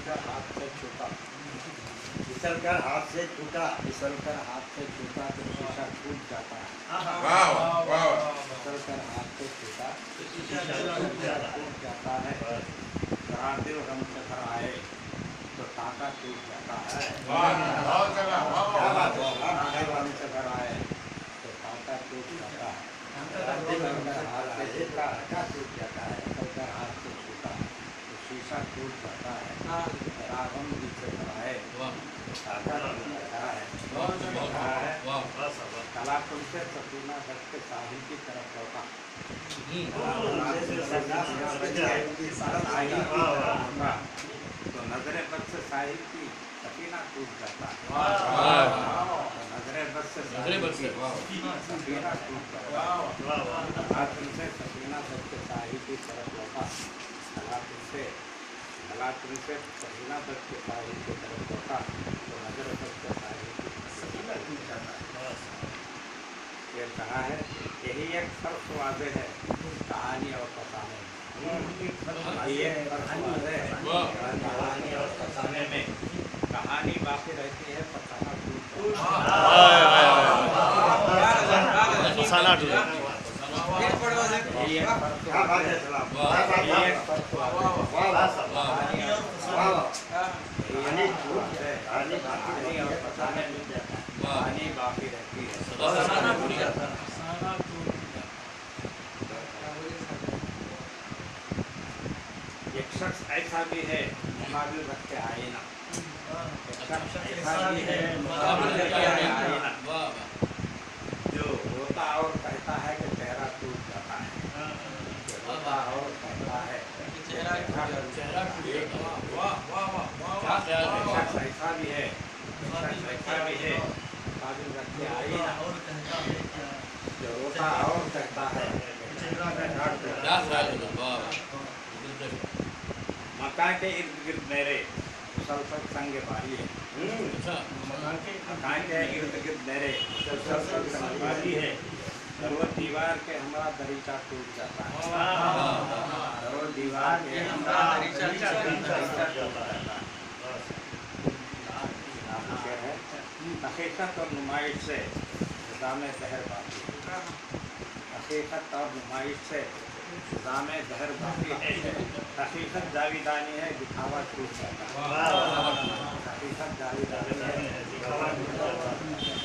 फिसलकर हाथ से छूटा, फिसलकर हाथ से छूटा, फिसलकर हाथ से छूटा तो शीशा टूट जाता है। फिसलकर हाथ से छूटा तो शीशा टूट जाता है। कराते रंग से भर आए तो टाका टूट जाता है। रंग से भर आए तो टाका टूट जाता है। हाथ से छूटा टूट जाता है। फिसलकर हाथ से छूटा तो शीशा टूट जाता है। रावण जी से भराए टाका टूट जाता है। कलाकुल से सकीना दत्त के साहिल की तरफ लौटा, तो नजरे बद से साहिल की सकीना टूट जाता है। नजरे बद से सकीना टूट जाता है। कलाकुल से सकीना दत्त के साहिल की तरफ लौटा, कलाकुल से सकीना दत्त के साहिल की तरफ लौटा, तो नजरे बद से साहिल की सकीना टूट जाता है। ये कहा है, यही एक फर्क वादे है कहानी और फसाने में। ये फर्क वादे है कहानी और फसाने में। कहानी बाकी रहती है, फसाना टूट फसाना टूट कहानी बाकी रहती है। एक शख्स ऐसा भी है मुकाबिल रख के आईना, एक शख्स ऐसा भी है मुकाबिल रख के आईना, जो रोता और कहता है कि चेहरा टूट जाता है। जो रोता और कहता है चेहरा टूट जाता है। शख्स ऐसा भी है मुकाबिल रख के आईना, जो रोता और कहता है मकान के इर्द गिर्द मेरे मुसलसल संग बारी है। मकान के इर्द गिर्द मेरे मुसलसल संग बारी है। जरूर दीवार के हमारा दरीचा टूट जाता है। जरूर दीवार के हमारा दरीचा टूट जाता है। हकीकत और नुमाइश से निज़ाम ज़हर बाकी है। हकीकत और नुमाइश से निज़ाम ज़हर बाकी है। हकीकत जावेदानी है, दिखावा टूट जाता है। हकीकत जावेदानी है, दिखावा टूट जाता है।